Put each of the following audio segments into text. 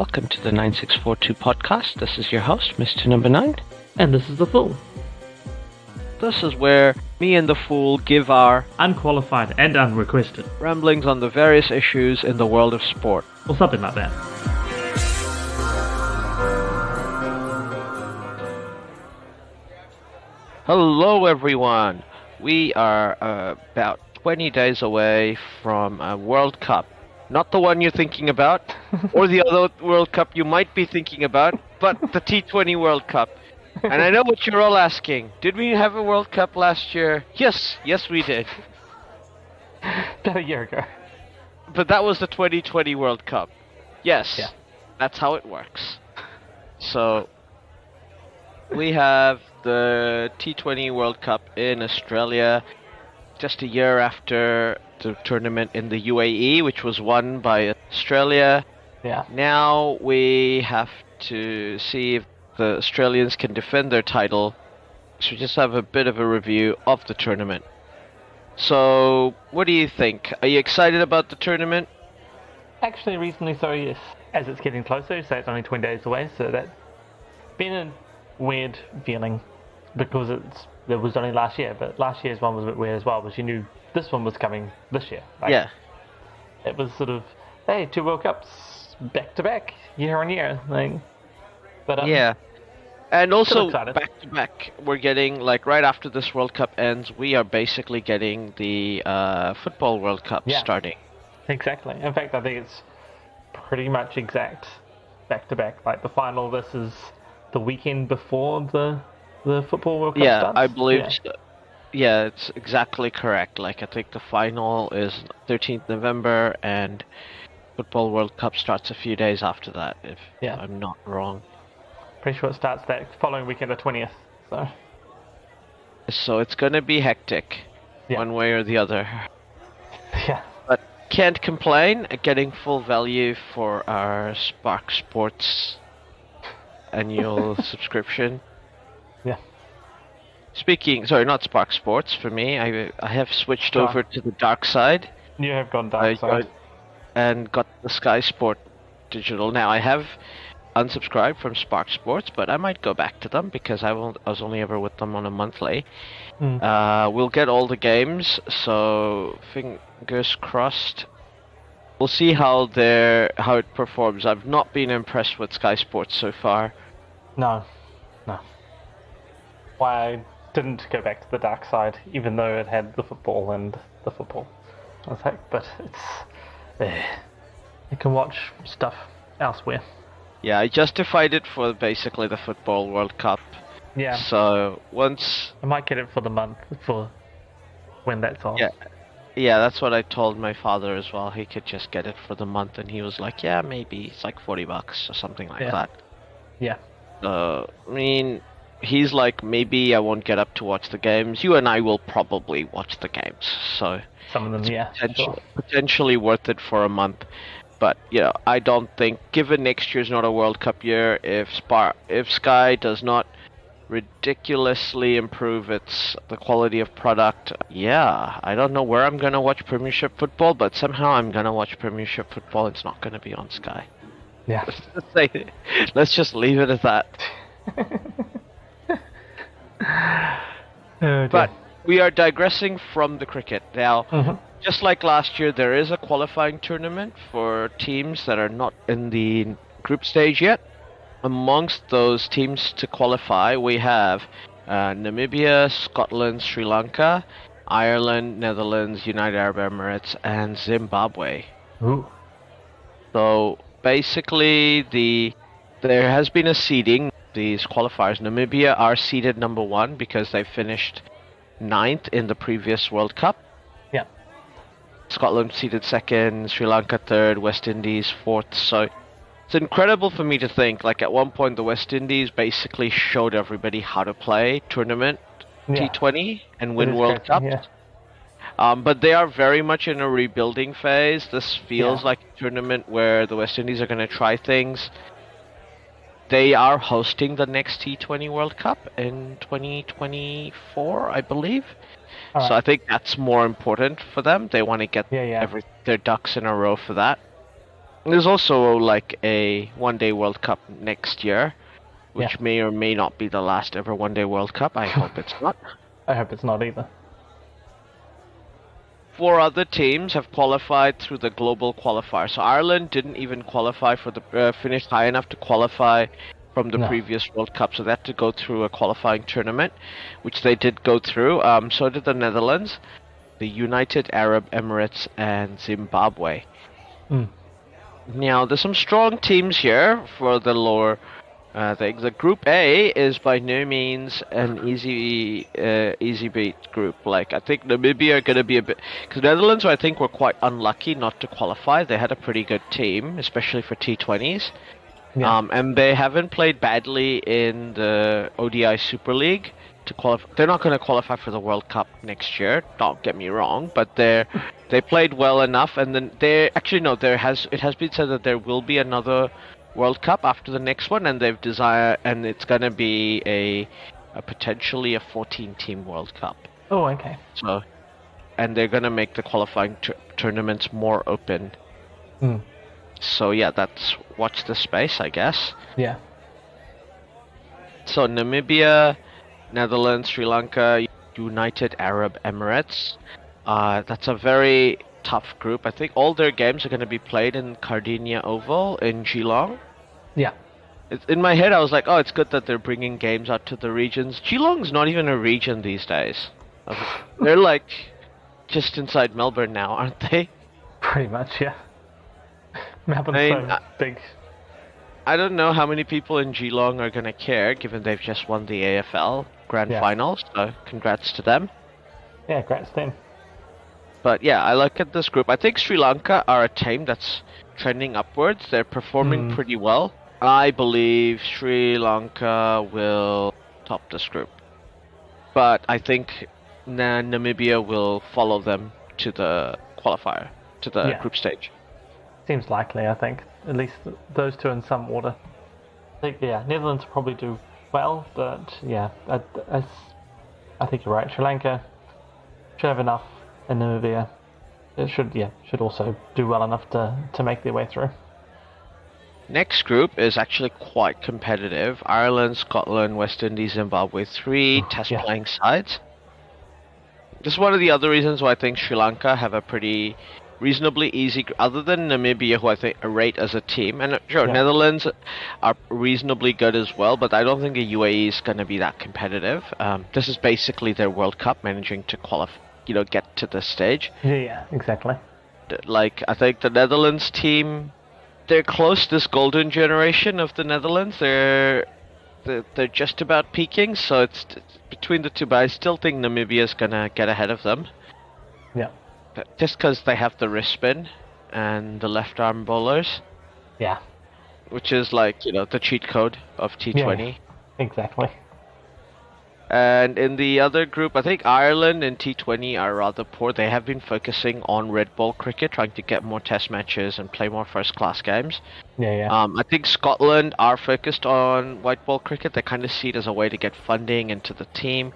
Welcome to the 9642 podcast. This is your host, Mr. NumberNIne. And this is The Fool. This is where me and The Fool give our Unqualified and unrequested ramblings on the various issues in the world of sport. or something like that. Hello, everyone. We are about 20 days away from a World Cup. Not the one you're thinking about, or the other World Cup you might be thinking about, but the T20 World Cup. And I know what you're all asking. Did we have a World Cup last year? Yes, we did. About a year ago. But that was the 2020 World Cup. Yes, Yeah. That's how it works. So, we have the T20 World Cup in Australia just a year after the tournament in the UAE, which was won by Australia. Yeah. Now we have to see if the Australians can defend their title. So we just have a bit of a review of the tournament. So, what do you think? Are you excited about the tournament? Actually, reasonably so, yes. As it's getting closer, you say it's only 20 days away, so that's been a weird feeling because it was only last year, but last year's one was a bit weird as well, because you knew this one was coming this year. Like, Yeah. It was sort of, hey, 2 World Cups back to back, year on year. But Yeah. And also, excited. back to back, we're getting, like, right after this World Cup ends, we are basically getting the Football World Cup Yeah. starting. Exactly. In fact, I think it's pretty much exact back to back. Like the final, this is the weekend before the Football World Cup Yeah, starts. I believe Yeah. so. Yeah, it's exactly correct. Like, I think the final is 13th November, and Football World Cup starts a few days after that, if Yeah. I'm not wrong. Pretty sure it starts that following weekend, the 20th. So it's gonna be hectic, Yeah. one way or the other. Yeah. But can't complain, getting full value for our Spark Sports annual subscription. Yeah. Sorry, not Spark Sports for me. I have switched Sure. over to the dark side. You have gone I dark side. and got the Sky Sport digital. Now I have unsubscribed from Spark Sports, but I might go back to them because I was only ever with them on a monthly. We'll get all the games, so fingers crossed. We'll see how it performs. I've not been impressed with Sky Sports so far. No. Why I didn't go back to the dark side, even though it had the football and the football. I was like, but it's... you can watch stuff elsewhere. Yeah, I justified it for basically the Football World Cup. Yeah. So once... I might get it for the month, for when that's on. Yeah, that's what I told my father as well. He could just get it for the month, and he was like, yeah, maybe it's like $40 or something like Yeah. that. Yeah. I mean, he's like, maybe I won't get up to watch the games. You and I will probably watch the games, so Some of them, yeah. Sure. potentially worth it for a month. But I don't think, given next year's not a World Cup year, if Sky does not ridiculously improve the quality of product, I don't know where I'm gonna watch Premiership football, but somehow I'm gonna watch Premiership football. It's not gonna be on Sky. Yeah. Let's just leave it at that. Oh, dear. But we are digressing from the cricket now. Mhm. Just like last year, there is a qualifying tournament for teams that are not in the group stage yet. Amongst those teams to qualify, we have Namibia, Scotland, Sri Lanka, Ireland, Netherlands, United Arab Emirates, and Zimbabwe. Ooh. So basically, there has been a seeding. These qualifiers, Namibia are seeded number 1 because they finished 9th in the previous World Cup. Yeah. Scotland seeded 2nd, Sri Lanka 3rd, West Indies 4th. So it's incredible for me to think, like, at one point the West Indies basically showed everybody how to play tournament Yeah. T20 and It win is World crazy, Cups. yeah. But they are very much in a rebuilding phase. This feels Yeah. like a tournament where the West Indies are going to try things. They are hosting the next T20 World Cup in 2024, I believe. All So right. I think that's more important for them. They want to get Yeah. their ducks in a row for that. There's also like a one-day World Cup next year, which may or may not be the last ever one-day World Cup. I hope it's not. I hope it's not either. 4 other teams have qualified through the global qualifier. So Ireland didn't even qualify for the finish high enough to qualify from the previous World Cup, so they had to go through a qualifying tournament, which they did go through. So did the Netherlands, the United Arab Emirates, and Zimbabwe. Now, there's some strong teams here for the lower things. The Group A is by no means an easy beat group. Like, I think Namibia are going to be a bit... Because Netherlands, I think, were quite unlucky not to qualify. They had a pretty good team, especially for T20s. Yeah. And they haven't played badly in the ODI Super League to qualify. They're not going to qualify for the World Cup next year. Don't get me wrong, but they played well enough. And then it has been said that there will be another World Cup after the next one, and and it's going to be a potentially a 14-team World Cup. Oh, okay. So, and they're going to make the qualifying tournaments more open. So yeah, watch the space, I guess. Yeah. So Namibia, Netherlands, Sri Lanka, United Arab Emirates. That's a very tough group. I think all their games are going to be played in Sardinia Oval in Geelong. Yeah. In my head, I was like, oh, it's good that they're bringing games out to the regions. Geelong's not even a region these days. They're like just inside Melbourne now, aren't they? Pretty much, yeah. Melbourne's so big. I don't know how many people in Geelong are going to care, given they've just won the AFL Grand Finals, so congrats to them. Yeah, congrats to them. But yeah, I look at this group. I think Sri Lanka are a team that's trending upwards. They're performing pretty well. I believe Sri Lanka will top this group. But I think Namibia will follow them to the qualifier, to the group stage. Seems likely, I think. At least those two in some order. I think, Netherlands will probably do well, but I think you're right. Sri Lanka should have enough, and Namibia should also do well enough to make their way through. Next group is actually quite competitive. Ireland, Scotland, West Indies, Zimbabwe, 3 test-playing sides. This is one of the other reasons why I think Sri Lanka have a pretty reasonably easy, other than Namibia, who I think rate as a team, and Netherlands are reasonably good as well, but I don't think the UAE is going to be that competitive. This is basically their World Cup, managing to qualify, get to this stage. Yeah, exactly. Like, I think the Netherlands team, they're close. This golden generation of the Netherlands, they're just about peaking, so it's between the two, but I still think Namibia's going to get ahead of them. Yeah. Just because they have the wrist spin and the left arm bowlers. Yeah. Which is like, the cheat code of T20. Yeah, exactly. And in the other group, I think Ireland and T20 are rather poor. They have been focusing on red ball cricket, trying to get more test matches and play more first-class games. Yeah. I think Scotland are focused on white ball cricket. They kind of see it as a way to get funding into the team.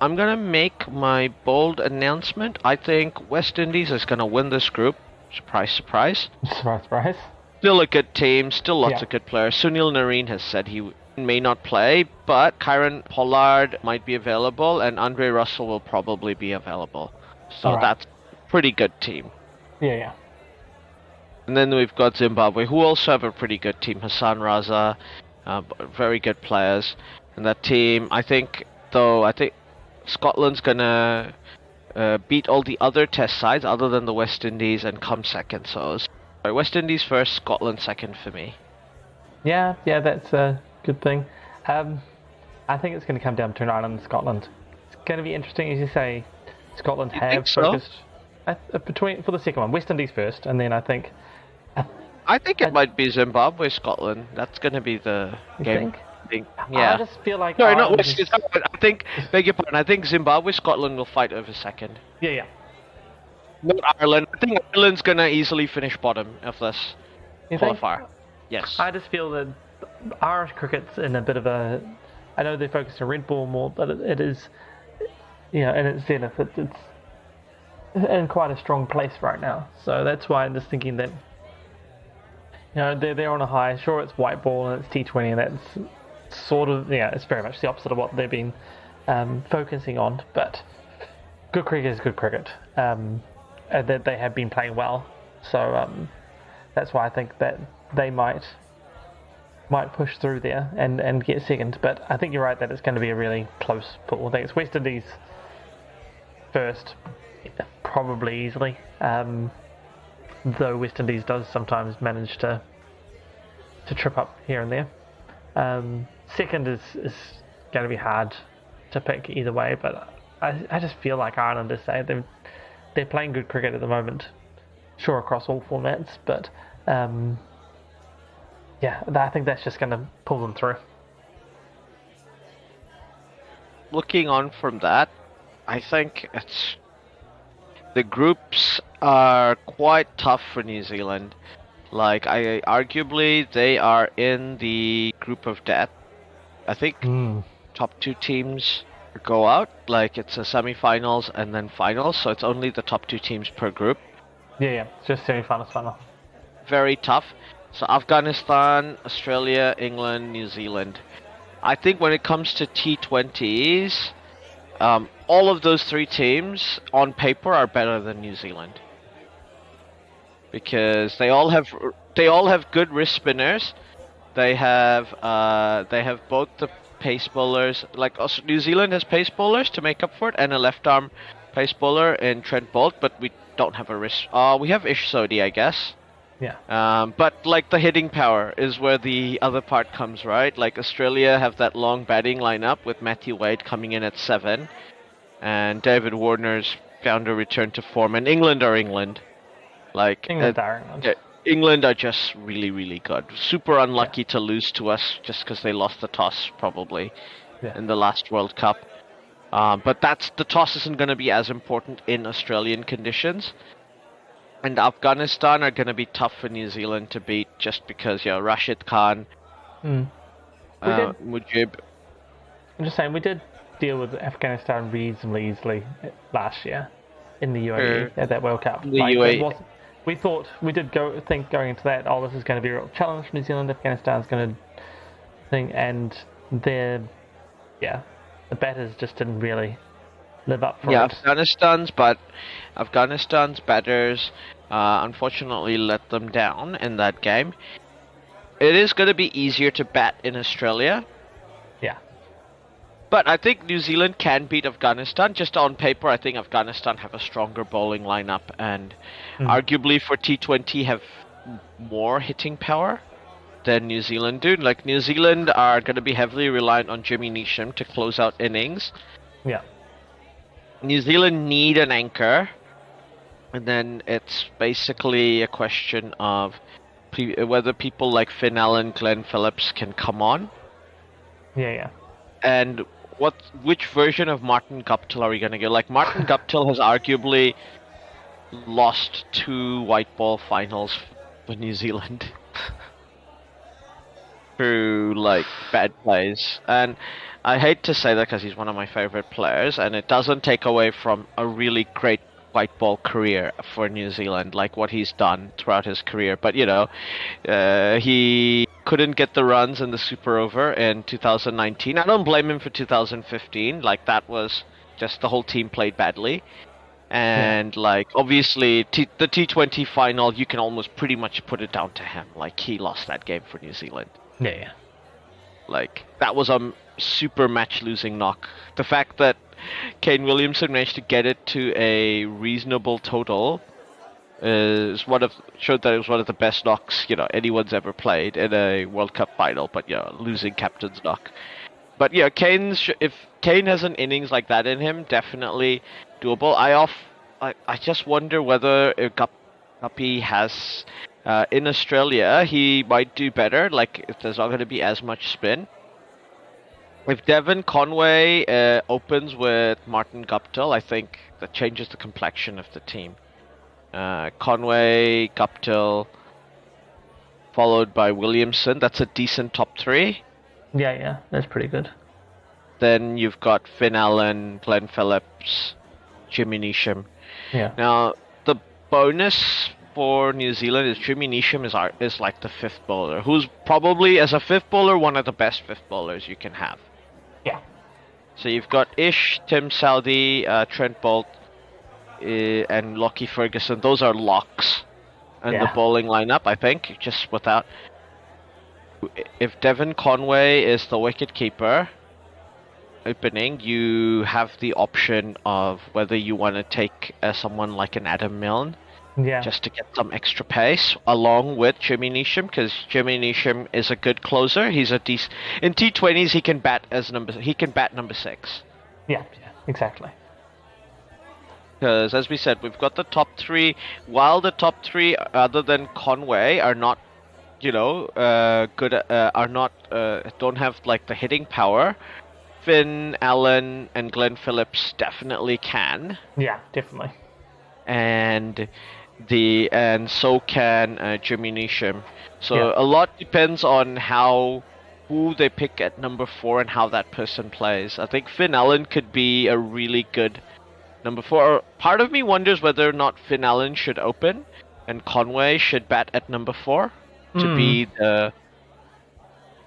I'm going to make my bold announcement. I think West Indies is going to win this group. Surprise, surprise. Surprise, surprise. Still a good team, still lots of good players. Sunil Narine has said he may not play, but Kieran Pollard might be available, and Andre Russell will probably be available. So that's a pretty good team. Yeah. And then we've got Zimbabwe, who also have a pretty good team. Hassan Raza, very good players. And that team, I think Scotland's gonna beat all the other test sides other than the West Indies and come second. So West Indies first, Scotland second for me. Yeah, that's a good thing. I think it's going to come down between Ireland and Scotland. It's going to be interesting, as you say. Scotland have focused for the second one. West Indies first, and then I think it might be Zimbabwe, Scotland. That's going to be the game. I just feel like... Sorry, not West Indies. Beg your pardon. I think Zimbabwe, Scotland will fight over second. Yeah. Not Ireland. I think Ireland's going to easily finish bottom of this qualifier. Yes. I just feel that Irish cricket's in a bit of a... I know they're focused on red ball more, but it is... in its zenith, it's in quite a strong place right now. So that's why I'm just thinking that they're on a high. Sure, it's white ball and it's T20, and that's sort of it's very much the opposite of what they've been focusing on. But good cricket is good cricket. That they have been playing well, so that's why I think that they might push through there and get second. But I think you're right that it's going to be a really close pool. I think it's West Indies first, probably easily. Though West Indies does sometimes manage to trip up here and there. Second is going to be hard to pick either way, but I just feel like Ireland is saying they're playing good cricket at the moment. Sure, across all formats, but I think that's just going to pull them through. Looking on from that, I think the groups are quite tough for New Zealand. Like, arguably they are in the group of death. I think top 2 teams go out. Like, it's a semi-finals and then finals, so it's only the top 2 teams per group. Yeah, just semi-finals, final. Very tough. So Afghanistan, Australia, England, New Zealand. I think when it comes to T20s, all of those 3 teams on paper are better than New Zealand, because they all have good wrist spinners. They have both the pace bowlers. Like, New Zealand has pace bowlers to make up for it, and a left arm pace bowler in Trent Boult, but we don't have a wrist. We have Ish Sodhi, I guess. Yeah. But like, the hitting power is where the other part comes, right? Like, Australia have that long batting lineup with Matthew Wade coming in at 7, and David Warner's found a return to form. And England are England. Like, England are just really, really good. Super unlucky to lose to us just because they lost the toss probably in the last World Cup. But the toss isn't going to be as important in Australian conditions. And Afghanistan are going to be tough for New Zealand to beat, just because, Rashid Khan, Mujib. I'm just saying, we did deal with Afghanistan reasonably easily last year in the UAE at that World Cup. The UAE. We did think going into that, this is going to be a real challenge for New Zealand. Afghanistan's going to think, and the batters just didn't really live up for it. Afghanistan's batters unfortunately let them down in that game. It is going to be easier to bat in Australia. Yeah. But I think New Zealand can beat Afghanistan. Just on paper, I think Afghanistan have a stronger bowling lineup, and arguably for T20 have more hitting power than New Zealand do. Like, New Zealand are going to be heavily reliant on Jimmy Neesham to close out innings. Yeah. New Zealand need an anchor, and then it's basically a question of whether people like Finn Allen, Glenn Phillips can come on. Yeah. And which version of Martin Guptill are we going to get? Like, Martin Guptill has arguably lost 2 white ball finals for New Zealand through, like, bad plays. And I hate to say that because he's one of my favorite players, and it doesn't take away from a really great white ball career for New Zealand, like what he's done throughout his career. But, he couldn't get the runs in the Super Over in 2019. I don't blame him for 2015. Like, that was just the whole team played badly. And, like, obviously, the T20 final, you can almost pretty much put it down to him. Like, he lost that game for New Zealand. Yeah. Like, that was a super match-losing knock. The fact that Kane Williamson managed to get it to a reasonable total showed that it was one of the best knocks anyone's ever played in a World Cup final. But losing captain's knock. But if Kane has an innings like that in him, definitely doable. I just wonder whether Guppy has in Australia, he might do better. Like, if there's not going to be as much spin. If Devon Conway opens with Martin Guptill, I think that changes the complexion of the team. Conway, Guptill, followed by Williamson. That's a decent top 3. Yeah, that's pretty good. Then you've got Finn Allen, Glenn Phillips, Jimmy Neesham. Yeah. Now, the bonus for New Zealand is Jimmy Neesham is like the fifth bowler, who's probably, as a fifth bowler, one of the best fifth bowlers you can have. Yeah. So you've got Ish, Tim Southee, Trent Boult, and Lockie Ferguson. Those are locks in the bowling lineup, I think, just without... If Devon Conway is the wicket-keeper opening, you have the option of whether you want to take someone like an Adam Milne, just to get some extra pace, along with Jimmy Neesham, because Jimmy Neesham is a good closer. He's a decent... In T20s, he can bat number 6. Yeah, exactly. Because, as we said, we've got the top 3. While the top 3, other than Conway, are not, good, don't have like the hitting power, Finn, Allen, and Glenn Phillips definitely can. Yeah, definitely. And so can Jimmy Neesham. So a lot depends on who they pick at number 4 and how that person plays. I think Finn Allen could be a really good number 4. Part of me wonders whether or not Finn Allen should open and Conway should bat at number 4 to be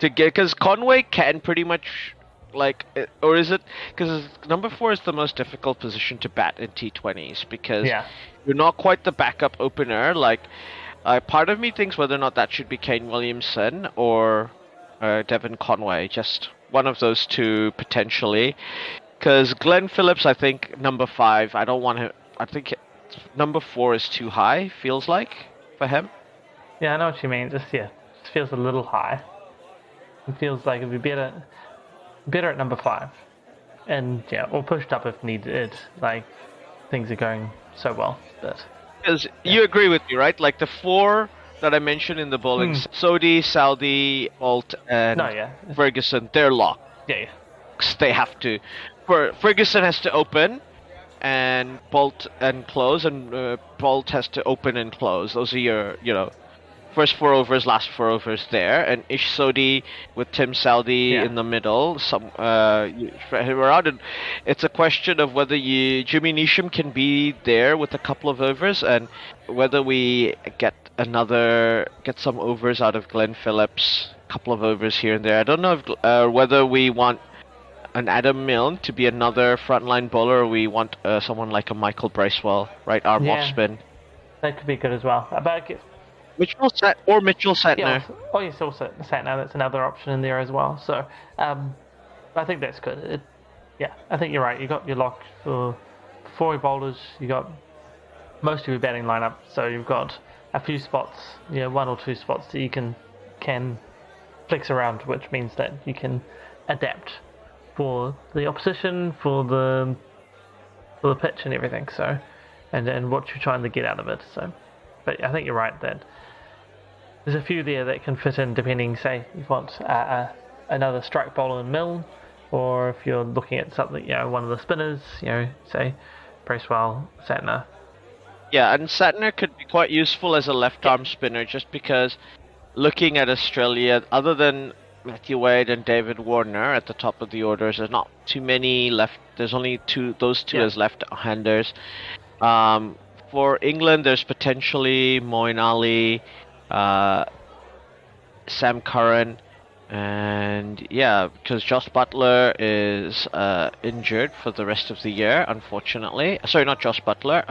because Conway can pretty much or is it because number 4 is the most difficult position to bat in T20s because you're not quite the backup opener. Part of me thinks whether or not that should be Kane Williamson or Devon Conway, just one of those two potentially. Because Glenn Phillips, I think number 5. I don't want him. I think number 4 is too high. Feels like for him. Yeah, I know what you mean. Just feels a little high. It feels like it'd be better at number 5, and or pushed up if needed. Like things are going so well, but because you agree with me, right? Like the 4 that I mentioned in the bowling, Sodhi, Southee, Boult, and Ferguson, they're locked. Yeah. They have to. Ferguson has to open, and Boult and close, and Boult has to open and close. Those are your, first 4 overs, last 4 overs there, and Ish Sodhi with Tim Southee in the middle. We're out, and it's a question of whether Jimmy Neesham can be there with a couple of overs, and whether we get some overs out of Glenn Phillips, a couple of overs here and there. I don't know if whether we want an Adam Milne to be another frontline bowler, or we want someone like a Michael Bracewell, right arm off spin. That could be good as well. Mitchell Santner. Also Santner. That's another option in there as well. So, I think that's good. I think you're right. You got your lock for 4 bowlers. You got most of your batting lineup. So you've got a few spots, 1 or 2 spots that you can flex around, which means that you can adapt for the opposition, for the pitch and everything. So, and what you're trying to get out of it. So, but I think you're right that there's a few there that can fit in depending, say, you want another strike bowler in Milne, or if you're looking at something, one of the spinners, say, Bracewell, Santner. Yeah, and Santner could be quite useful as a left-arm spinner, just because looking at Australia, other than Matthew Wade and David Warner at the top of the orders, there's not too many left. There's only those two as left-handers. For England, there's potentially Moeen Ali, Sam Curran, and because Josh Butler is injured for the rest of the year, unfortunately. Sorry, not Josh Butler.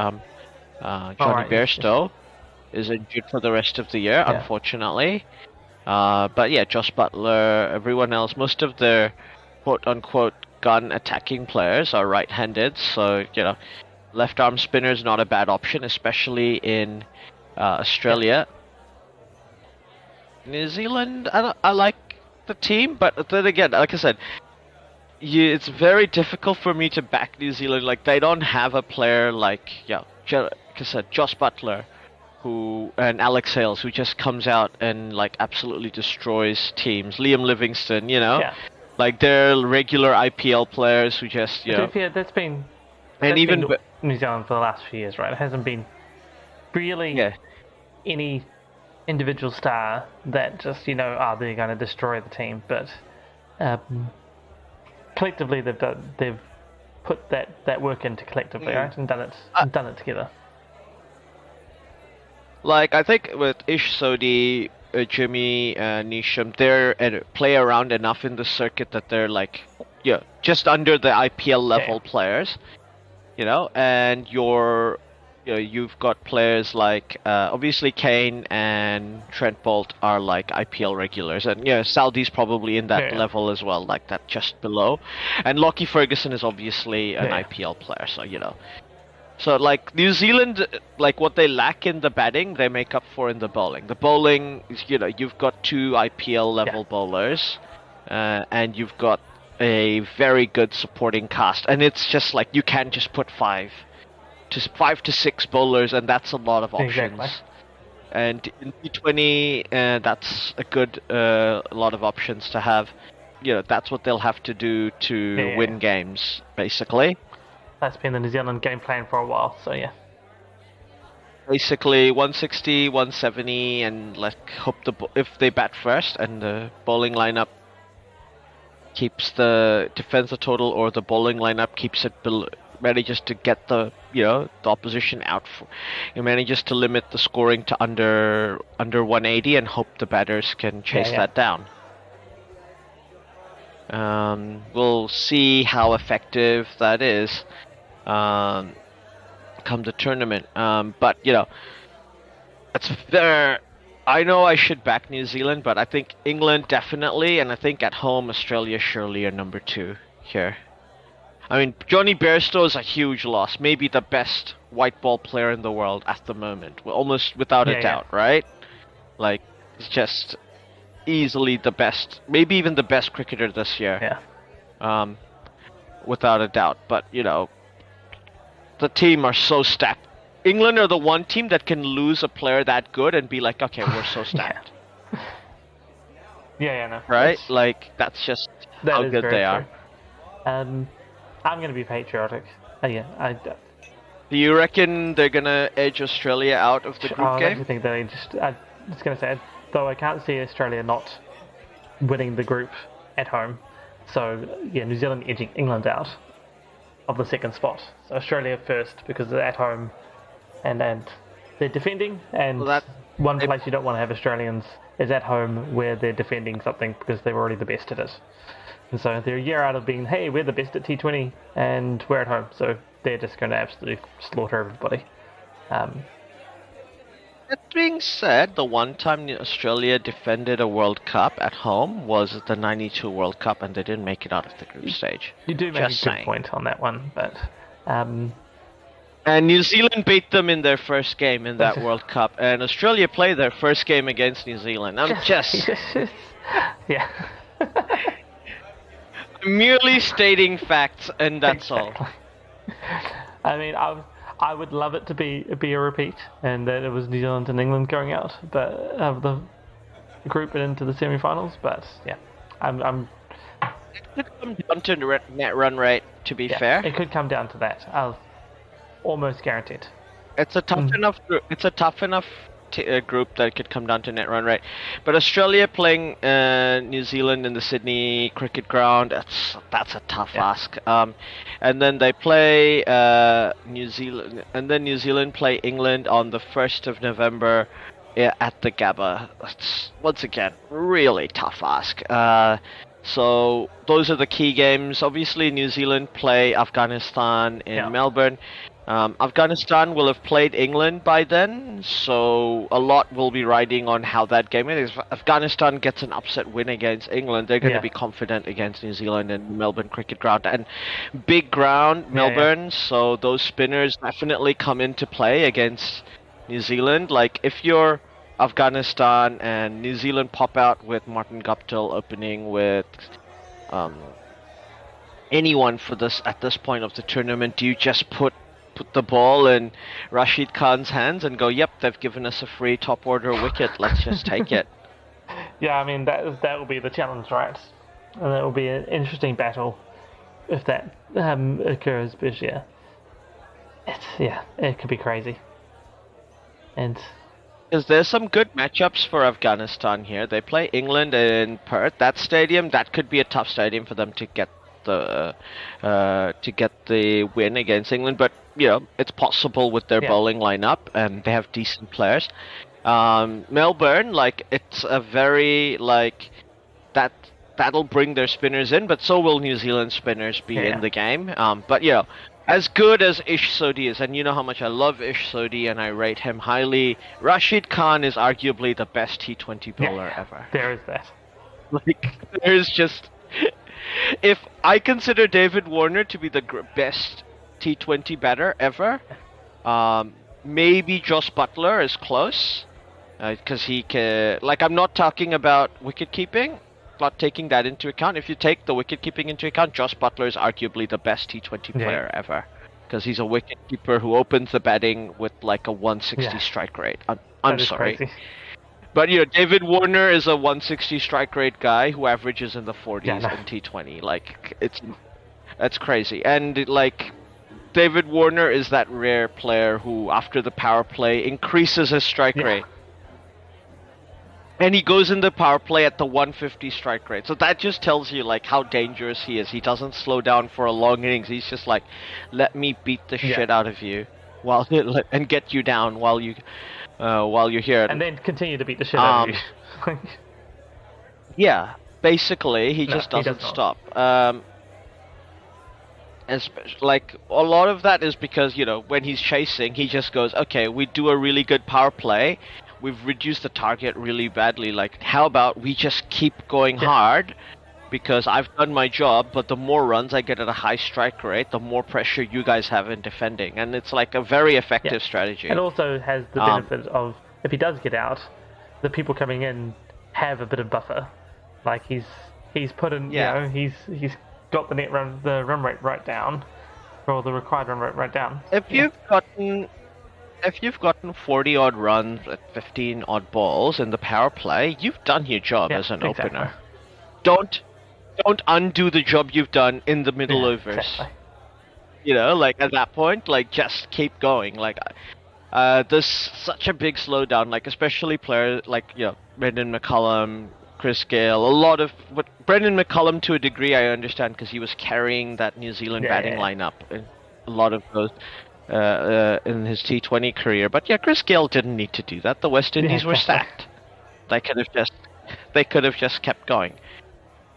Johnny Bairstow is injured for the rest of the year, unfortunately. But Josh Butler, everyone else, most of their quote-unquote gun attacking players are right-handed, so left arm spinner is not a bad option, especially in Australia. New Zealand, I like the team, but then again, like I said, it's very difficult for me to back New Zealand. Like, they don't have a player like like I said, Josh Butler, and Alex Hales, who just comes out and like absolutely destroys teams. Liam Livingstone, like they're regular IPL players who just that's been New Zealand for the last few years, right? It hasn't been really any individual star that just they're going to destroy the team, but collectively they've put that work into collectively, right, and done it together. Like, I think with Ish Sodi, Jimmy, Nisham, they're play around enough in the circuit that they're like, yeah, just under the IPL level players, you know, and you've got players like, obviously Kane and Trent Bolt are like IPL regulars, and yeah, Saudi's probably in that level as well, like that just below, and Lockie Ferguson is obviously an IPL player, so you know. So, like, New Zealand, like, what they lack in the batting, they make up for in the bowling. The bowling, you know, you've got 2 IPL-level bowlers, and you've got a very good supporting cast. And it's just, like, you can just put 5 to 6 bowlers, and that's a lot of options. Exactly. And in T20, that's a good lot of options to have. You know, that's what they'll have to do to win games, basically. That's been the New Zealand game plan for a while, so yeah. Basically 160, 170, and like hope if they bat first and the bowling lineup keeps the defensive total, or the bowling lineup keeps it manages to get the the opposition out. It manages to limit the scoring to under 180, and hope the batters can chase that down. We'll see how effective that is come the tournament. But you know, it's fair. I know I should back New Zealand, but I think England definitely, and I think at home Australia surely are number 2 here. I mean, Johnny Bairstow is a huge loss, maybe the best white ball player in the world at the moment, almost without a doubt, right? Like, it's just easily the best, maybe even the best cricketer this year. Without a doubt. But you know, the team are so stacked. England are the one team that can lose a player that good and be like, okay, we're so stacked. No. Right? Like, that's just how good they are. I'm going to be patriotic. Do you reckon they're going to edge Australia out of the group game? I think they I'm just going to say, though I can't see Australia not winning the group at home. So, yeah, New Zealand edging England out of the second spot. So Australia first because they're at home and they're defending, and one place you don't want to have Australians is at home where they're defending something because they're already the best at it. And so they're a year out of being, hey, we're the best at T20 and we're at home, so they're just going to absolutely slaughter everybody. That being said, the one time Australia defended a World Cup at home was the '92 World Cup, and they didn't make it out of the group stage. You do make a good point on that one, but... And New Zealand beat them in their first game in that World Cup, and Australia played their first game against New Zealand. I'm just... yeah. merely stating facts, and that's all. I mean, I would love it to be a repeat, and that it was New Zealand and England going out, but of the group and into the semi-finals. But yeah, I'm. It could come down to net run rate. To be fair, it could come down to that. I'll almost guarantee it. It's a tough enough. It's a tough enough group that could come down to net run rate. But Australia playing New Zealand in the Sydney cricket ground, that's a tough ask. And then they play New Zealand, and then New Zealand play England on the 1st of November at the Gabba. That's, once again, really tough ask. So those are the key games. Obviously, New Zealand play Afghanistan in Melbourne. Afghanistan will have played England by then, so a lot will be riding on how that game is. If Afghanistan gets an upset win against England, they're going to be confident against New Zealand and Melbourne cricket ground. And big ground, Melbourne, so those spinners definitely come into play against New Zealand. Like, if you're Afghanistan and New Zealand pop out with Martin Guptill opening with anyone for this at this point of the tournament, do you just put the ball in Rashid Khan's hands and go, yep, they've given us a free top order wicket, let's just take it? Yeah, I mean, that will be the challenge, right? And that will be an interesting battle if that occurs, but it could be crazy. And because there's some good matchups for Afghanistan here. They play England in Perth. That stadium, that could be a tough stadium for them to get the win against England. But it's possible with their bowling lineup, and they have decent players. Melbourne, it's a very that'll bring their spinners in, but so will New Zealand spinners be in the game. But as good as Ish Sodhi is, and you know how much I love Ish Sodhi and I rate him highly, Rashid Khan is arguably the best T20 bowler ever. There is that. There's just... If I consider David Warner to be the best T20 batter ever, maybe Joss Buttler is close, because he can... I'm not talking about wicket-keeping, not taking that into account. If you take the wicket-keeping into account, Joss Buttler is arguably the best T20 player ever, because he's a wicket-keeper who opens the batting with a 160 strike rate. I'm sorry. Crazy. But David Warner is a 160 strike rate guy who averages in the 40s in T20. That's crazy. And David Warner is that rare player who, after the power play, increases his strike rate. And he goes in the power play at the 150 strike rate. So that just tells you how dangerous he is. He doesn't slow down for a long innings. He's just let me beat the shit out of you and get you down while you're here. And then continue to beat the shit out of you. Yeah, basically he just doesn't stop. Especially, a lot of that is because when he's chasing, he just goes, okay, we do a really good power play. We've reduced the target really badly. How about we just keep going hard, because I've done my job, but the more runs I get at a high strike rate, the more pressure you guys have in defending. And it's a very effective strategy. It also has the benefit of, if he does get out, the people coming in have a bit of buffer. He's put in, he's got the run rate right down, or the required run rate right down. If you've gotten 40 odd runs at 15 odd balls in the power play, you've done your job as an opener. Don't undo the job you've done in the middle overs. Exactly. At that point, just keep going. There's such a big slowdown, especially players Brendan McCullum, Chris Gayle, but Brendan McCullum to a degree I understand, because he was carrying that New Zealand batting lineup in a lot of those in his T20 career. But Chris Gayle didn't need to do that. The West Indies were stacked. They could have just kept going.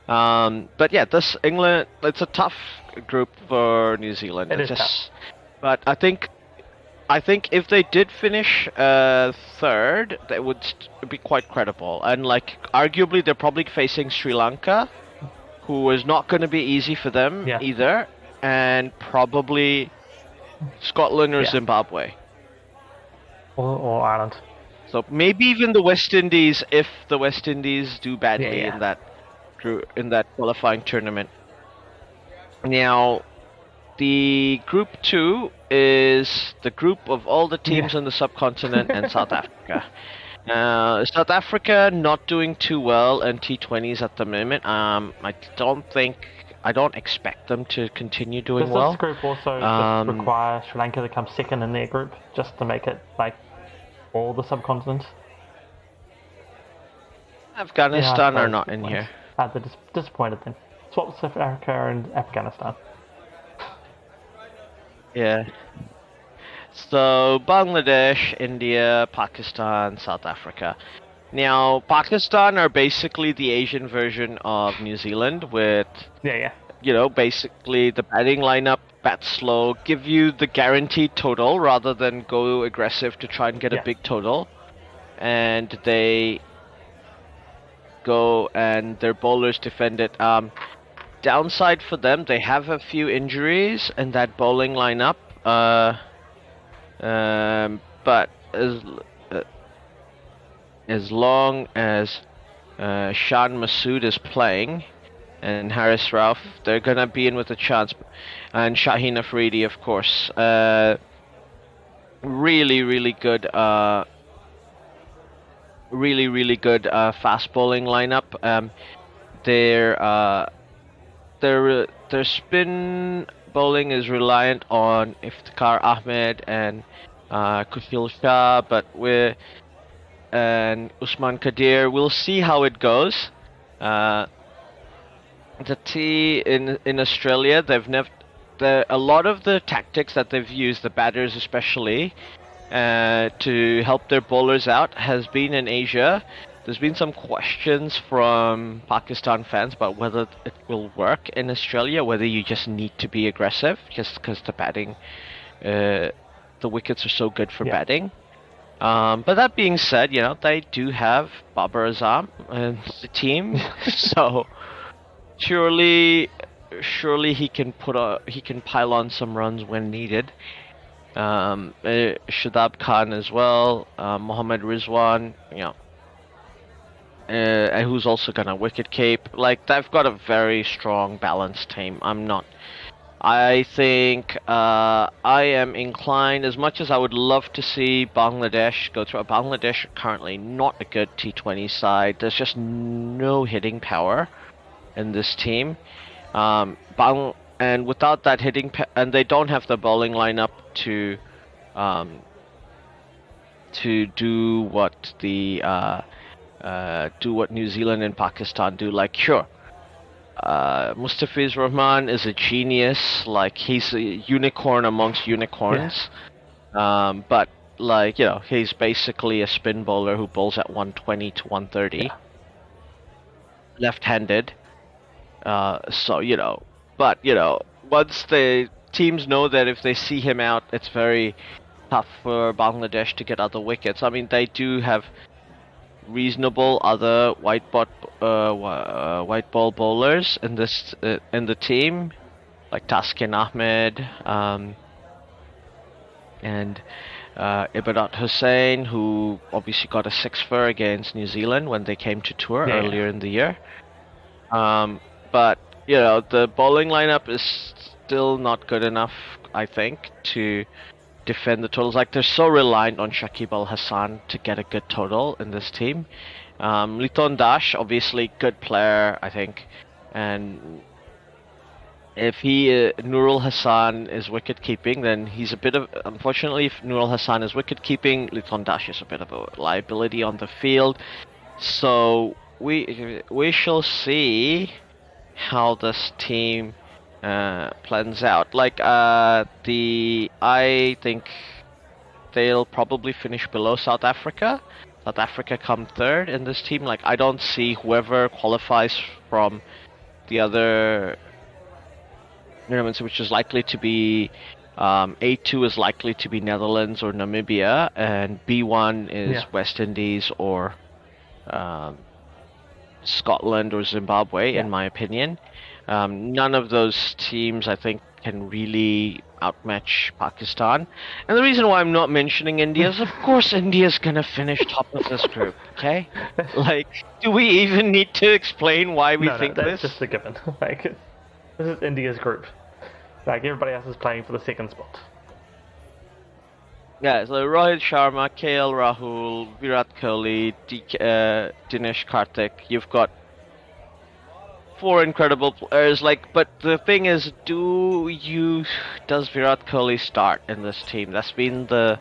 But this England, it's a tough group for New Zealand. It is tough. But I think if they did finish third, they would be quite credible. And arguably, they're probably facing Sri Lanka, who is not going to be easy for them either, and probably Scotland or Zimbabwe. Or Ireland. So maybe even the West Indies, if the West Indies do badly in that qualifying tournament. Now, the Group 2 is the group of all the teams in the subcontinent and South Africa. South Africa not doing too well in T20s at the moment. I don't expect them to continue doing well. Does this group also just require Sri Lanka to come second in their group, just to make it all the subcontinent? Afghanistan are not in here. They're disappointed then. Swap South Africa and Afghanistan. Yeah. So Bangladesh, India, Pakistan, South Africa. Now, Pakistan are basically the Asian version of New Zealand with, basically the batting lineup, bat slow, give you the guaranteed total rather than go aggressive to try and get a big total. And they go and their bowlers defend it. Downside for them, they have a few injuries in that bowling lineup. But as long as Shan Masood is playing and Haris Rauf, they're gonna be in with a chance. And Shaheen Afridi, of course, really good, really good fast bowling lineup. Their spin bowling is reliant on Iftikhar Ahmed and Kushil Shah, and Usman Qadir. We'll see how it goes. the T in Australia, a lot of the tactics that they've used, the batters especially, to help their bowlers out, has been in Asia. There's been some questions from Pakistan fans about whether it will work in Australia, whether you just need to be aggressive, just because the batting, the wickets are so good for batting. But that being said, they do have Babar Azam in the team, so surely he can pile on some runs when needed. Shadab Khan as well, Mohammad Rizwan, who's also gonna wicket keep. Like, they've got a very strong, balanced team. I think I am inclined, as much as I would love to see Bangladesh go through. Bangladesh are currently not a good T20 side. There's just no hitting power in this team. And without that and they don't have the bowling lineup to do what New Zealand and Pakistan do. Like, sure, Mustafiz Rahman is a genius. Like, he's a unicorn amongst unicorns. But he's basically a spin bowler who bowls at 120 to 130, left-handed. But once the teams know that if they see him out, it's very tough for Bangladesh to get other wickets. I mean, they do have reasonable other white ball bowlers in the team, like Taskin Ahmed, and Ibadat Hussain, who obviously got a 6-for against New Zealand when they came to tour earlier in the year. But the bowling lineup is still not good enough, I think, to defend the totals. Like, they're so reliant on Shakib Al Hassan to get a good total in this team. Liton Dash, obviously good player, I think, and if Nurul Hassan is wicket keeping, then he's unfortunately, if Nurul Hassan is wicket keeping, Liton Dash is a bit of a liability on the field. So we shall see how this team plans out. Like, I think they'll probably finish below South Africa. South Africa come third in this team. Like, I don't see whoever qualifies from the other tournaments, which is likely to be A2 is likely to be Netherlands or Namibia, and B1 is West Indies or Scotland or Zimbabwe, in my opinion. None of those teams, I think, can really outmatch Pakistan. And the reason why I'm not mentioning India is, of course, India's gonna finish top of this group, okay? Like, do we even need to explain why we think that's this? That's just a given. Like, this is India's group. Like, everybody else is playing for the second spot. Yeah, so Rohit Sharma, KL Rahul, Virat Kohli, Dinesh Karthik. You've got 4 incredible players. Like, but the thing is, does Virat Kohli start in this team? That's been the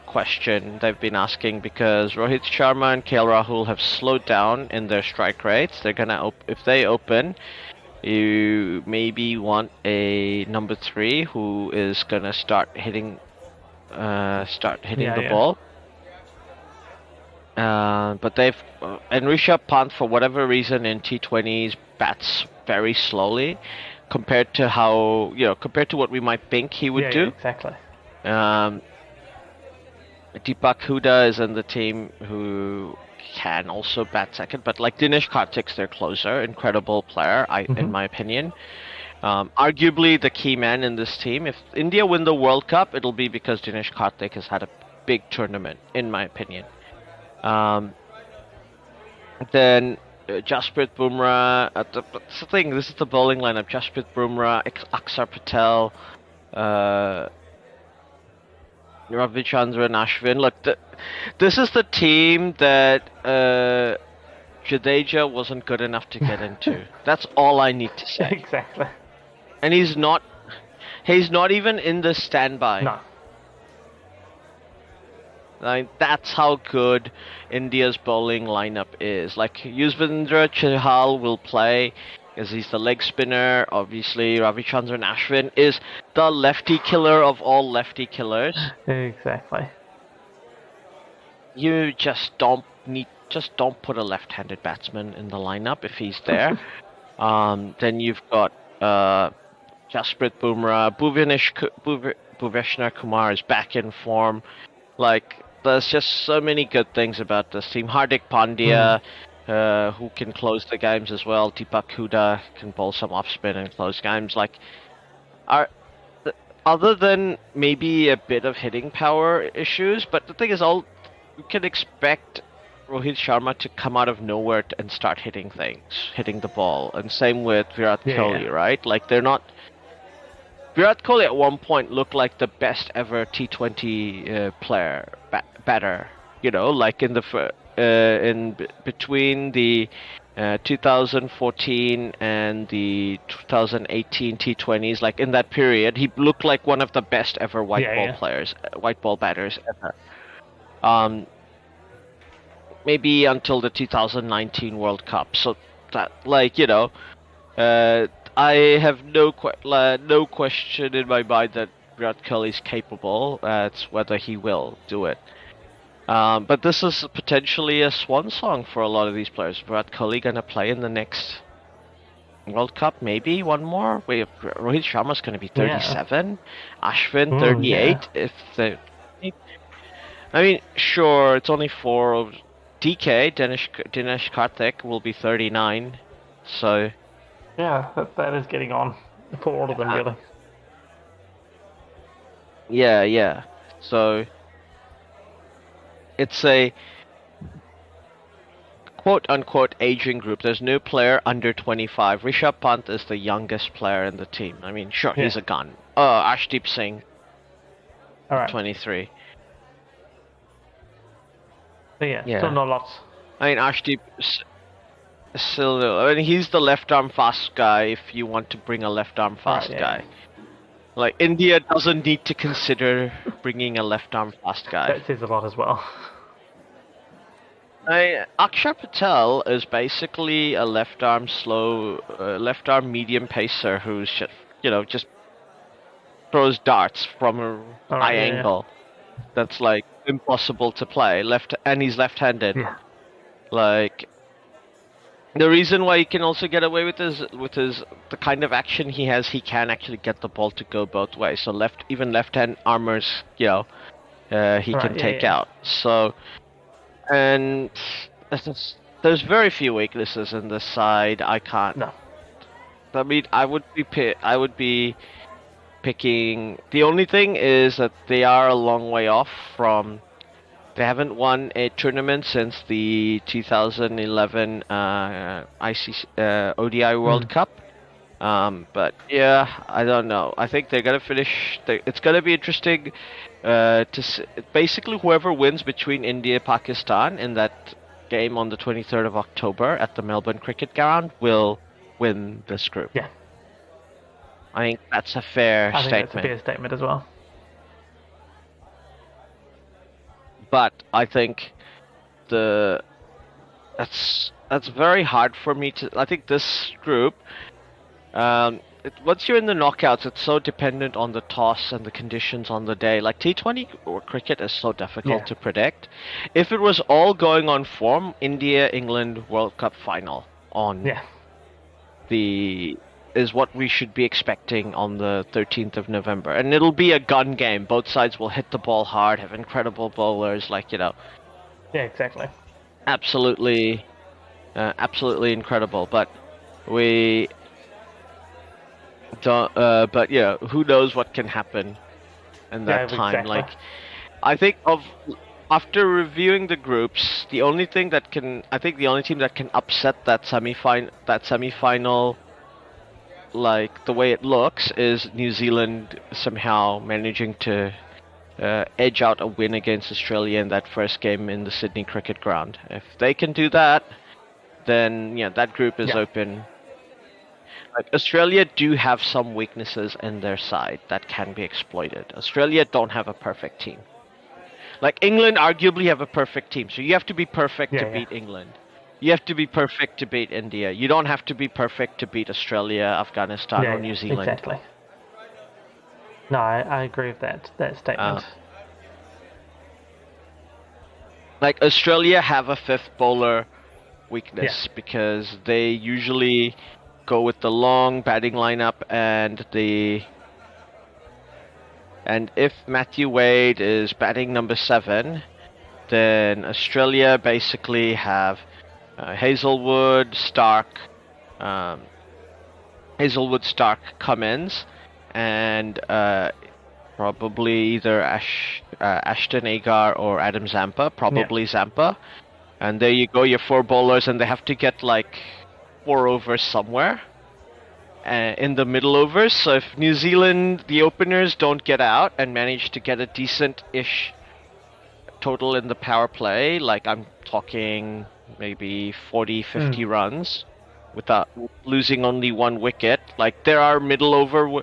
question they've been asking, because Rohit Sharma and KL Rahul have slowed down in their strike rates. They're gonna if they open, you maybe want a number 3 who is gonna start hitting the ball. But and Rishabh Pant, for whatever reason, in T20s bats very slowly compared to what we might think he would do. Exactly. Deepak Huda is in the team, who can also bat second, but like Dinesh Karthik's their closer, incredible player, in my opinion. Arguably the key man in this team. If India win the World Cup, it'll be because Dinesh Karthik has had a big tournament, in my opinion. Then Jasprit Bumrah. That's the thing. This is the bowling lineup: Jasprit Bumrah, Akshar Patel, Ravichandran Ashwin. Look, this is the team that Jadeja wasn't good enough to get into. That's all I need to say. Exactly. And he's not even in the standby. No. Like, that's how good India's bowling lineup is. Like, Yuzvendra Chahal will play. as he's the leg spinner. Obviously, Ravichandran Ashwin is the lefty killer of all lefty killers. Exactly. You just don't put a left-handed batsman in the lineup if he's there. Then you've got Jasprit Bumrah, Bhuveshwar Kumar is back in form. Like, there's just so many good things about this team. Hardik Pandya, who can close the games as well. Deepak Huda can bowl some off spin and close games. Like, other than maybe a bit of hitting power issues, but the thing is, you can expect Rohit Sharma to come out of nowhere and start hitting the ball. And same with Virat Kohli, right? Like, they're not... Virat Kohli at one point looked like the best ever T20 batter. You know, like in between the 2014 and the 2018 T20s, like in that period, he looked like one of the best ever white ball batters ever. Maybe until the 2019 World Cup. So that, like, you know, I have no question in my mind that Virat Kohli is capable. It's whether he will do it. But this is potentially a swan song for a lot of these players. Virat Kohli gonna play in the next World Cup, maybe one more. Rohit Sharma's gonna be 37, Ashwin 38. I mean, sure, it's only 4. DK Dinesh Karthik will be 39, so. Yeah, that is getting on for all of them, really. Yeah. So it's a quote-unquote aging group. There's no player under 25. Rishabh Pant is the youngest player in the team. I mean, sure, he's a gun. Ashdeep Singh, 23. But still not lots. I mean, Ashdeep still... I mean, he's the left-arm fast guy if you want to bring a left-arm fast guy. Like, India doesn't need to consider bringing a left-arm fast guy. That says a lot as well. Akshar Patel is basically a left-arm medium pacer who's just throws darts from a high angle. That's like impossible to play. And he's left-handed. Yeah. Like, the reason why he can also get away with the kind of action he has, he can actually get the ball to go both ways. So even left-hand armors, he can take out. So, and there's very few weaknesses in this side. I can't. No. I mean, I would be picking. The only thing is that they are a long way off from. They haven't won a tournament since the 2011 ICC ODI World Cup. But yeah, I don't know. I think they're gonna finish. It's gonna be interesting basically whoever wins between India and Pakistan in that game on the 23rd of October at the Melbourne Cricket Ground will win this group. Yeah. I think that's a fair statement. I think that's a fair statement as well. But I think that's very hard for me to. I think this group, once you're in the knockouts, it's so dependent on the toss and the conditions on the day. Like T20 cricket is so difficult to predict. If it was all going on form, India-England World Cup final is what we should be expecting on the 13th of November. And it'll be a gun game. Both sides will hit the ball hard, have incredible bowlers, Yeah, exactly. Absolutely incredible. But we don't, who knows what can happen in that time. Exactly. Like, I think after reviewing the groups, the only team that can upset that semi-final, like the way it looks, is New Zealand somehow managing to edge out a win against Australia in that first game in the Sydney Cricket Ground. If they can do that, then that group is open. Like, Australia do have some weaknesses in their side that can be exploited. Australia don't have a perfect team. Like, England arguably have a perfect team, so you have to be perfect to beat England. You have to be perfect to beat India. You don't have to be perfect to beat Australia, Afghanistan, or New Zealand. Exactly. No, I agree with that statement. Like, Australia have a fifth bowler weakness because they usually go with the long batting lineup, and if Matthew Wade is batting number 7, then Australia basically have Hazelwood, Stark, Cummins, and probably either Ashton Agar or Adam Zampa, probably Zampa. And there you go, your 4 bowlers, and they have to get like 4 overs somewhere in the middle overs. So if New Zealand, the openers, don't get out and manage to get a decent-ish total in the power play, like I'm talking maybe 40, 50 runs without losing only 1 wicket, like there are middle overs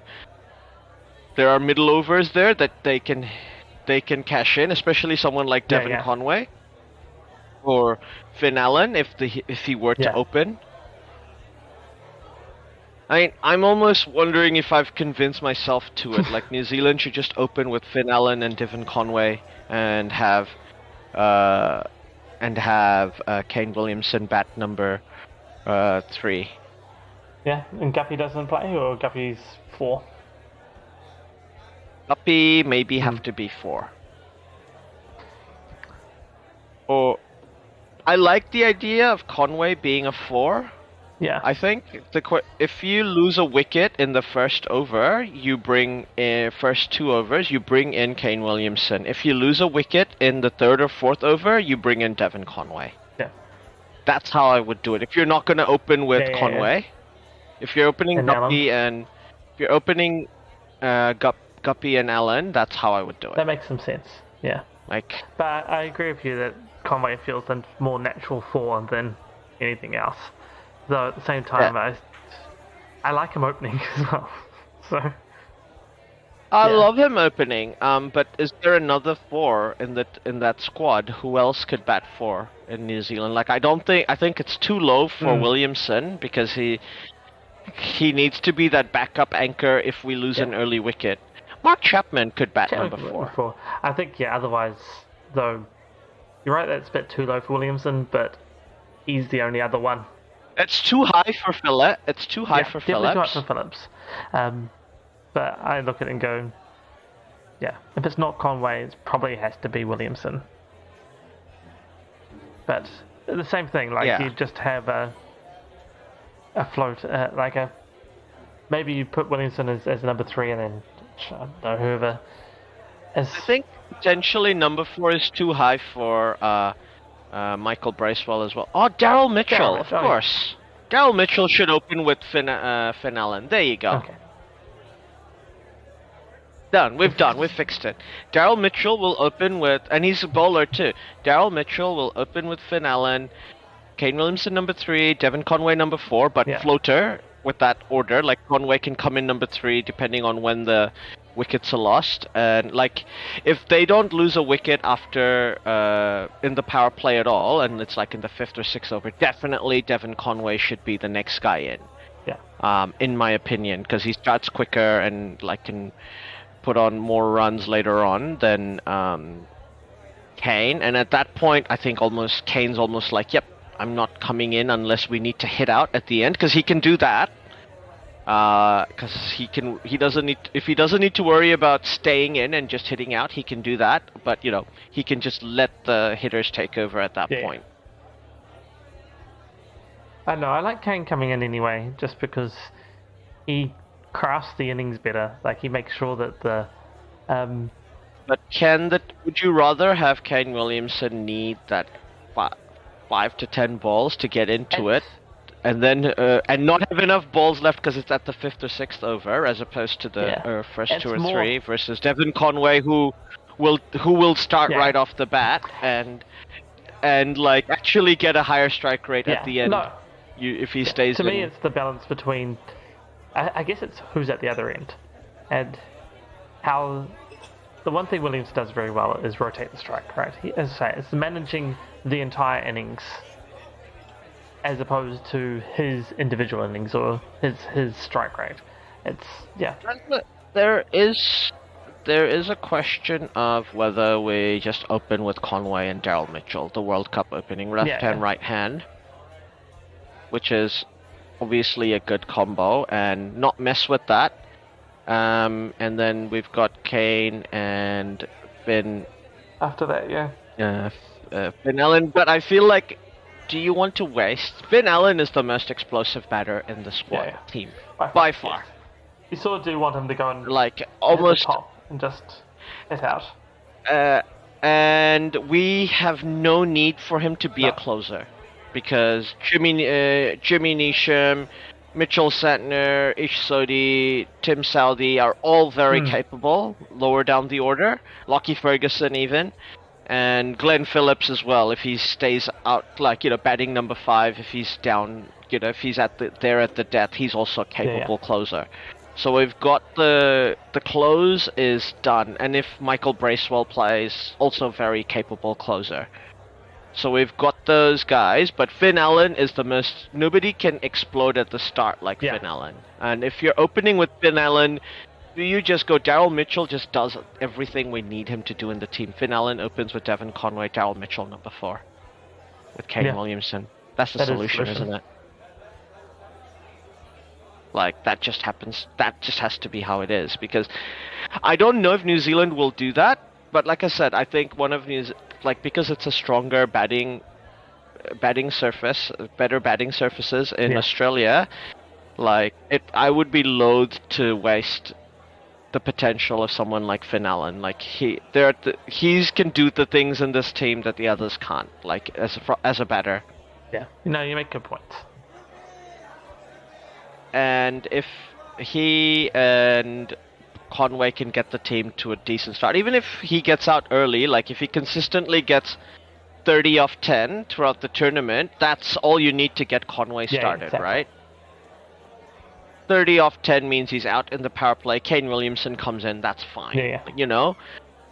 there that they can cash in, especially someone like Devon Conway or Finn Allen if he were to open. I'm almost wondering if I've convinced myself to it. Like, New Zealand should just open with Finn Allen and Devon Conway and have Kane Williamson bat number 3. Yeah, and Guppy doesn't play, or Guppy's 4? Guppy maybe have to be 4. Or I like the idea of Conway being a 4. Yeah. I think if you lose a wicket in the first over, you bring in first 2 overs, you bring in Kane Williamson. If you lose a wicket in the 3rd or 4th over, you bring in Devon Conway. Yeah. That's how I would do it. If you're not going to open with Conway, if you're opening Guppy Guppy and Allen, that's how I would do it. That makes some sense. Yeah. But I agree with you that Conway feels the more natural 4 than anything else. Though at the same time, I like him opening as well. So I love him opening. But is there another 4 in that squad? Who else could bat 4 in New Zealand? Like, I think it's too low for Williamson because he needs to be that backup anchor if we lose an early wicket. Mark Chapman could bat number 4. I think otherwise, though, you're right. That's a bit too low for Williamson, but he's the only other one. It's too high for Phillips. It's too high for Phillips. Definitely too high for Phillips. But I look at it and go, if it's not Conway, it probably has to be Williamson. But the same thing, like you just have a float, maybe you put Williamson as number 3, and then I don't know, whoever. I think potentially number 4 is too high for Michael Bracewell as well. Oh, Daryl Mitchell, of course. Daryl Mitchell should open with Finn Allen. There you go. Okay. Done. We've fixed it. Daryl Mitchell will open with, and he's a bowler too. Daryl Mitchell will open with Finn Allen, Kane Williamson number 3, Devon Conway number 4, but floater with that order. Like, Conway can come in number 3 depending on when the wickets are lost, and like if they don't lose a wicket after in the power play at all, and it's like in the 5th or 6th over, definitely Devon Conway should be the next guy in. In my opinion, because he starts quicker and like can put on more runs later on than Kane. And at that point, I think Kane's almost like, yep, I'm not coming in unless we need to hit out at the end, because he can do that. Because he doesn't need to worry about staying in and just hitting out. He can do that, but he can just let the hitters take over at that point. I know. I like Kane coming in anyway, just because he crafts the innings better. Like, he makes sure that the. But would you rather have Kane Williamson need that 5 to 10 balls to get into it? And then and not have enough balls left because it's at the 5th or 6th over, as opposed to the first 2 or 3, versus Devon Conway, who will start right off the bat and like actually get a higher strike rate at the end. If he stays. To me, it's the balance between. I guess it's who's at the other end, and how. The one thing Williams does very well is rotate the strike. Right, as I say, it's managing the entire innings. as opposed to his individual innings or his strike rate. It's There is a question of whether we just open with Conway and Daryl Mitchell, the World Cup opening, left hand, right hand, which is obviously a good combo, and not mess with that. And then we've got Kane and Finn. After that, Finn Allen, but I feel like, do you want to waste? Finn Allen is the most explosive batter in the squad team, by far. Yes. You sort of do want him to go and like almost hit the top and just hit out. And we have no need for him to be a closer, because Jimmy Neesham, Mitchell Santner, Ish Sodhi, Tim Southee are all very capable lower down the order. Lockie Ferguson even. And Glenn Phillips as well, if he stays out, batting number 5, if he's down, if he's there at the death, he's also a capable closer. So we've got the close is done, and if Michael Bracewell plays, also very capable closer. So we've got those guys, but Finn Allen is the most... Nobody can explode at the start like Finn Allen. And if you're opening with Finn Allen, you just go... Daryl Mitchell just does everything we need him to do in the team. Finn Allen opens with Devon Conway, Daryl Mitchell number 4. With Kane Williamson. That's the solution, isn't it? Like, that just happens. That just has to be how it is. Because I don't know if New Zealand will do that. But like I said, I think one of because it's a stronger batting surface, better batting surfaces in Australia, I would be loath to waste the potential of someone like Finn Allen. Like he can do the things in this team that the others can't. Like as a batter. Yeah, you make good points. And if he and Conway can get the team to a decent start, even if he gets out early, like if he consistently gets 30 off 10 throughout the tournament, that's all you need to get Conway started, right? 30 off 10 means he's out in the power play. Kane Williamson comes in, that's fine.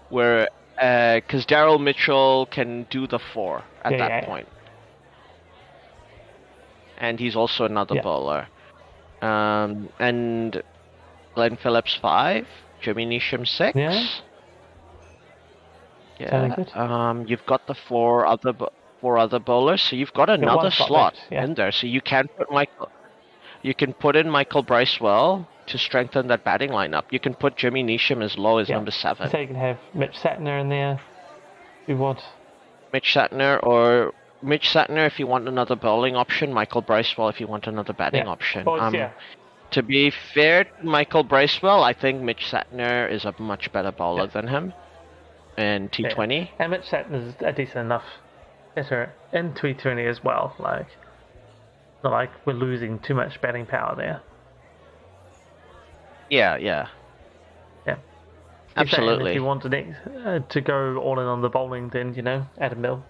Where because Daryl Mitchell can do the 4 at that point. And he's also another bowler. And Glenn Phillips 5, Jimmy Neesham 6. You've got the four other bowlers, so you've got another slot in there. So you can put in Michael Bracewell to strengthen that batting lineup. You can put Jimmy Neesham as low as number 7. So you can have Mitch Santner in there if you want. Mitch Santner if you want another bowling option, Michael Bracewell if you want another batting option. To be fair to Michael Bracewell, I think Mitch Santner is a much better bowler than him in T20. And Mitch Santner is a decent enough hitter in T20 as well. Like, not like we're losing too much batting power there. Yeah. Absolutely. If you want to go all in on the bowling, then, Adam Mill.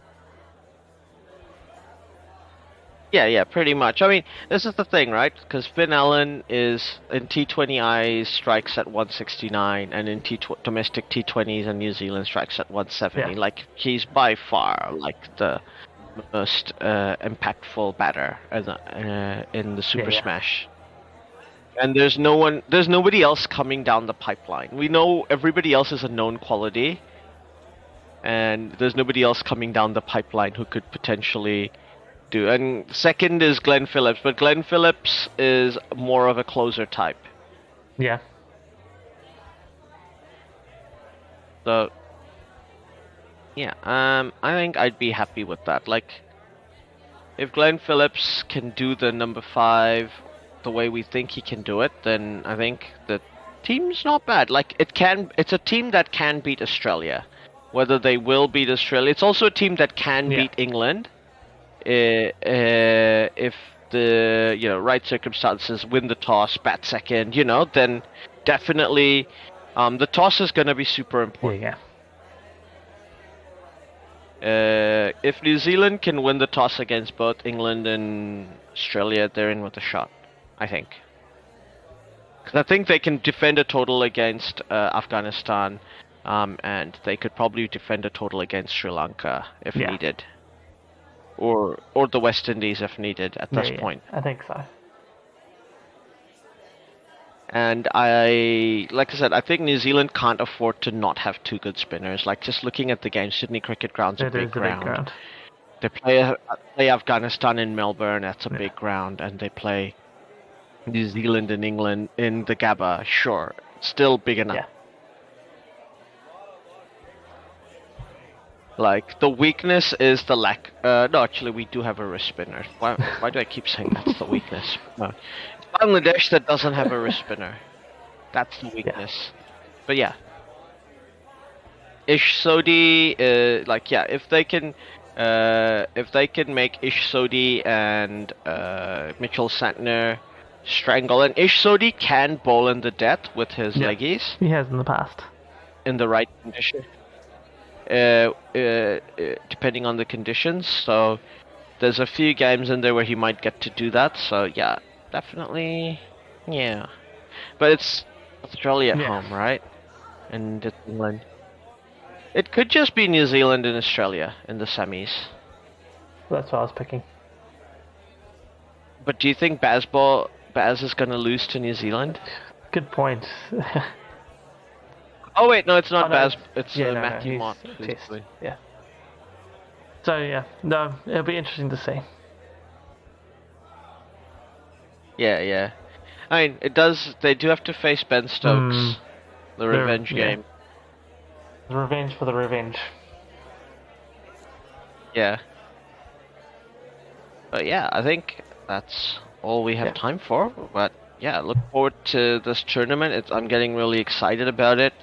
Yeah, pretty much. I mean, this is the thing, right? Because Finn Allen is, in T20I, strikes at 169, and in domestic T20s and New Zealand strikes at 170. Yeah. Like, he's by far, the most impactful batter in the Super Smash. And there's nobody else coming down the pipeline. We know everybody else is a known quality, and there's nobody else coming down the pipeline who could potentially... And second is Glenn Phillips, but Glenn Phillips is more of a closer type. Yeah. So, I think I'd be happy with that. Like, if Glenn Phillips can do the number 5 the way we think he can do it, then I think the team's not bad. Like, it's a team that can beat Australia. Whether they will beat Australia, it's also a team that can beat England. If the right circumstances, win the toss, bat second, then definitely the toss is going to be super important. If New Zealand can win the toss against both England and Australia, they're in with a shot, I think. Because I think they can defend a total against Afghanistan, and they could probably defend a total against Sri Lanka if needed. or the West Indies if needed at this point. I think so. And like I said, I think New Zealand can't afford to not have two good spinners. Like, just looking at the game, Sydney Cricket Ground's a big ground. They play Afghanistan in Melbourne, that's a big ground, and they play New Zealand and England in the Gabba, sure, still big enough. Yeah. Like, the weakness is the lack. No, actually, we do have a wrist spinner. Why do I keep saying that's the weakness? No. Bangladesh that doesn't have a wrist spinner. That's the weakness. Yeah. But yeah. Ish Sodhi, if they can make Ish Sodhi and Mitchell Santner strangle, and Ish Sodhi can bowl in the death with his leggies. He has in the past. In the right condition. Depending on the conditions, so there's a few games in there where he might get to do that, so yeah, definitely, yeah. But it's Australia at home, right? And it's England. It could just be New Zealand and Australia in the semis. That's what I was picking. But do you think Baz is going to lose to New Zealand? Good point. Oh wait, no, it's not Baz. It's Matthew Mott. Yeah. So yeah, no, it'll be interesting to see. Yeah. I mean, it does. They do have to face Ben Stokes, the revenge game. The revenge for the revenge. Yeah. But yeah, I think that's all we have time for. But yeah, look forward to this tournament. I'm getting really excited about it.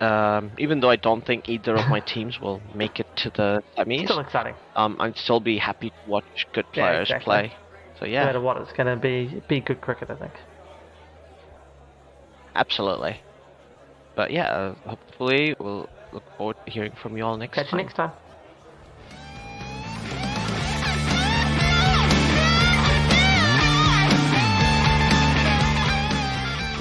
Even though I don't think either of my teams will make it to the semis. Still exciting. I'd still be happy to watch good players play. So yeah. No matter what, it's going to be good cricket, I think. Absolutely. But yeah, hopefully we'll look forward to hearing from you all next time. Catch you next time.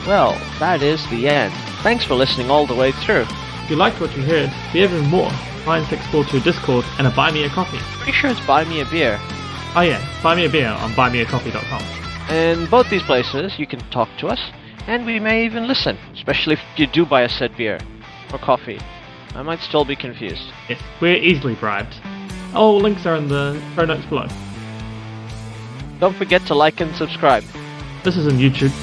Well, that is the end. Thanks for listening all the way through. If you liked what you heard, we have even more. NineSixFourTwo Discord and a Buy Me a Coffee. Pretty sure it's Buy Me a Beer. Oh yeah, buy me a beer on buymeacoffee.com. In both these places, you can talk to us, and we may even listen, especially if you do buy a said beer or coffee. I might still be confused. Yes, we're easily bribed. All links are in the show notes below. Don't forget to like and subscribe. This is on YouTube.